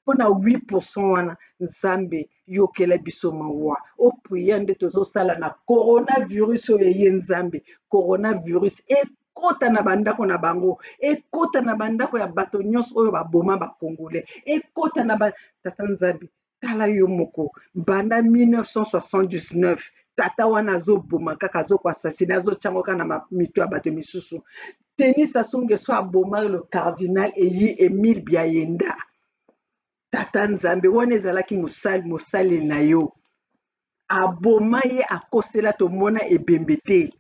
pona 8% wana. Nzambe yokela biso mawa o priya nde tozosala na coronavirus oyo ye Nzambe. Coronavirus ekota na bandako na bango, ekota na bandako ya bato nyonso oyo baboma ba Congolais, ekota na tata Nzambe. Tala yo moko, banda 1979, tata wana azoboma kaka azoko assassiner, azotyango kaka na mito ya bato misusu. Denis Sassou Nguesso aboma le cardinal Émile Biayenda. Tata Nzambe wana ezalaki mosali na yo. Aboma ye akosela tomona ebembe te.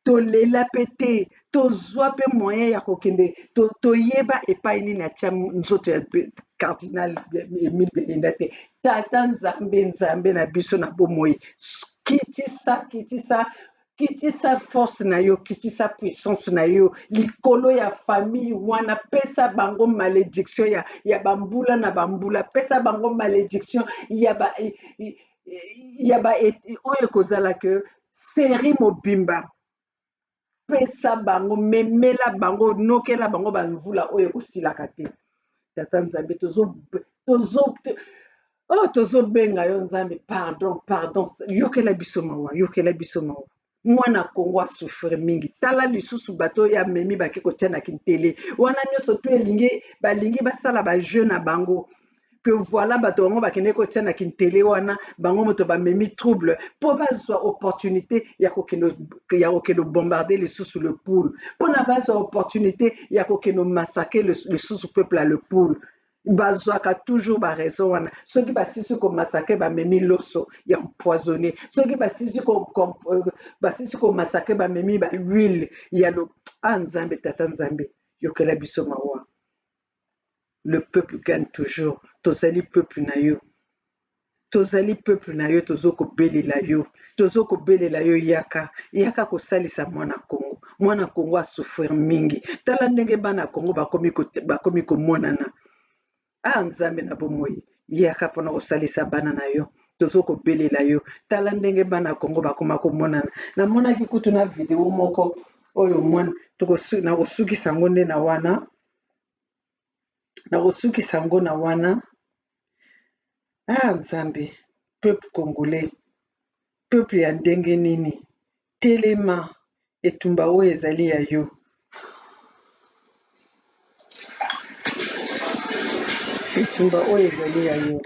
Tolela pe te, tozwa pe moyen ya kokende, toyeba epai nini atia nzoto ya cardinal Émile Biayenda te. Tata Nzambe na biso na bomoi. Kitisa force na yo, kitisa puissance na yo, likolo ya famille wana, pesa bango malédiction ya bambula na bambula, pesa bango malédiction ya ba oyo kozala ke série mobimba pesa bango memela bango nokela bango banvula oyo kosilaka te tata nzambe tozobenga yo nzambe pardon yokela biso mawa mwana kongo asouffre mingi tala lisusu bato oyo amemi bake kotia na kintele wana nyonso to balingi basala bajeune na bango que voilà bato bango bakende kotia na kintele wana bango moto bamemi trouble mpo bazwa opportunité ya kokende bombarder lisusu le poule mpona bazwa opportunité ya kokende massacre lisusu peuple ya le poule bazwaka toujours baraison wana soki basisi komassacre bamemi loso ya empoisonné soki basisi komassacre bamemi bahuile ya nzambe tata nzambe yokela biso mawa. Le peuple gagne toujours. Tozali peuple na yo. Tozali peuple na yo, tozokobelela yo. Tozokobelela yo yaka kosalisa mwana Kongo. Mwana Kongo a souffrir mingi. Tala ndenge bana Kongo bakomi komonana. Nzambe na bomoi. Yaka pona kosalisa bana na yo. Tozokobelela yo. Tala ndenge bana Kongo bakoma komonana. Namonaki kutu na video moko oyo mwana nakosukisa ngo nde na wana. nakosukisa ngo na wana nzambe peuple congolais peuple ya ndenge nini telema etumba oyo ezali ya yo etumba oyo ezali ya yo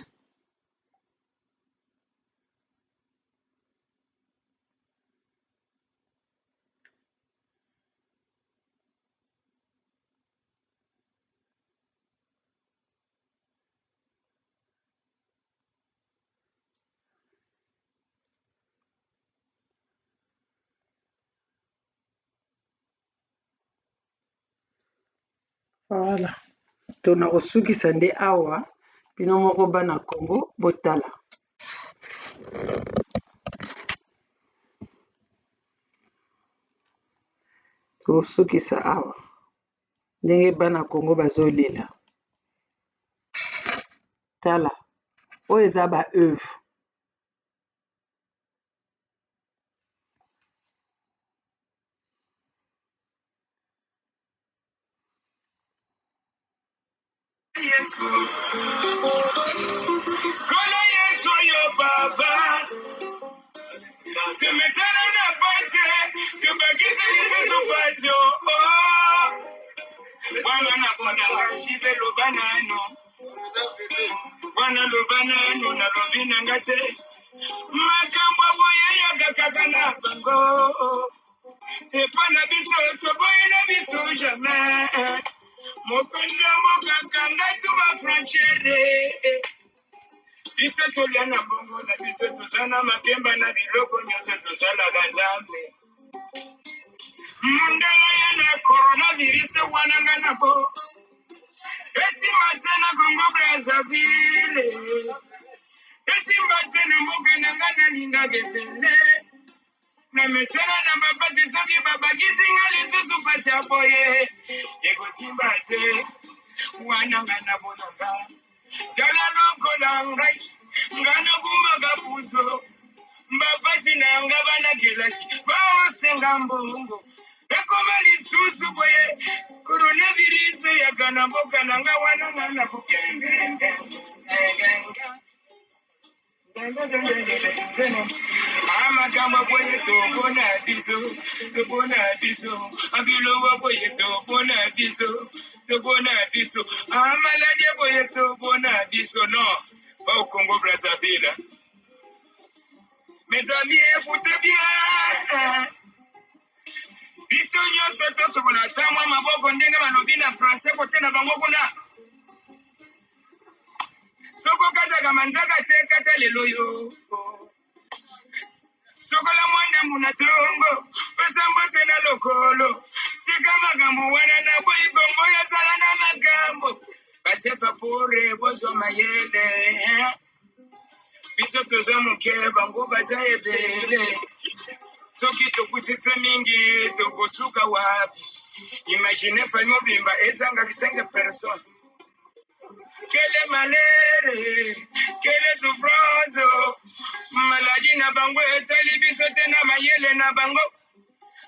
voilà tona kosukisa nde awa bino moko bana Congo botala kosukisa awa ndenge bana Congo bazolela tala oyo eza ba œuvre Yesu kola Yesu yo baba tumesana na pase tubakize Yesu bajo wana na bona jibe lobanano wana lobanano na lobina ngate makambo boye yakaka na bango epana biso toboye na biso jamais mokonzi mokakanga tuba frontiere biso tolia na bongo na biso toza na makemba na biloko nyonso tosalaka nzambe mondela ya na coronavirus wananga na bo esimba te na Congo Brazzaville esimba te na mboka nanga nalingaka ebele na mesana na bapasi soki babakisinga lisusu pasi ya boye ekosimba te wananga na bonanga tala lokola ngai nga nakumaka puso bapasi na nga bana kelasi baosenga mbongo ekoma lisusu boye coronavirus yaka na mboka na nga wananga na kokende amagambo boye tobona biso abilowo boye tobona biso amaladi boye tobona biso no au Congo Brazzaville. Mes amis, écoutez bien. Biso nyonso tosokola tamwa maboko ndenge balobi na français kote na bango kuna soko kataka manzaka te kata lelo yo sokola mwanda muna tongo pesa mbote na lokolo sika magambo wana na boyi bongo yazala na magambo basefa pore bozwa mayele biso toza moke bango baza ebele soki tokusise mingi tokosuka wapi imagine fali mobimba ezanga 5 personnes Quel malheur, quelle souffrance, maladie na bango etali biso te na mayele na bango.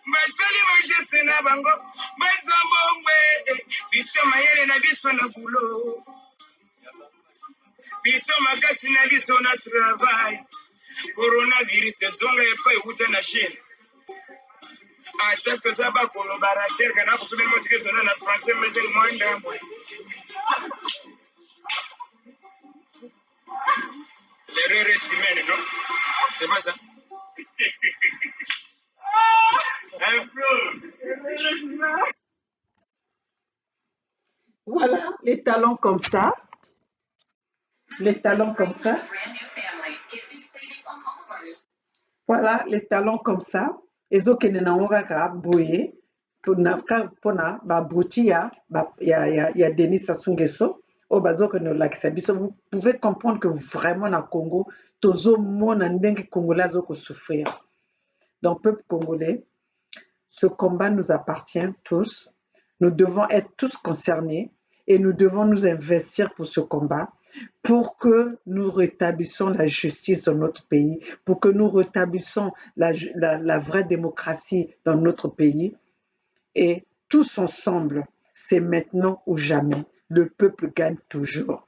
Basali majeste na bango, bazambongwe, biso mayele na biso na boulot. Biso makasi na biso na travail. Coronavirus ezonga epa euta na Chine. Ata toza bakolobaratele kana kusomela mosika ezona na français mais el mwanda mwe. L'erreur est humaine, non? C'est pas ça? Voilà, les talons comme ça. Les talons comme ça. Voilà, les talons comme ça. Ezokende nango kaka boye pona babouti ya Denis Sassou Nguesso oyo bazokende kolakisa biso. Vous pouvez comprendre que vraiment na Congo tozomona ndenge congolais azokosouffrir. Donc peuple congolais, ce combat nous appartient tous. Nous devons être tous concernés et nous devons nous investir pour ce combat, pour que nous rétablissions la justice dans notre pays, pour que nous rétablissions la vraie démocratie dans notre pays. Et tous ensemble, c'est maintenant ou jamais. Le peuple gagne toujours.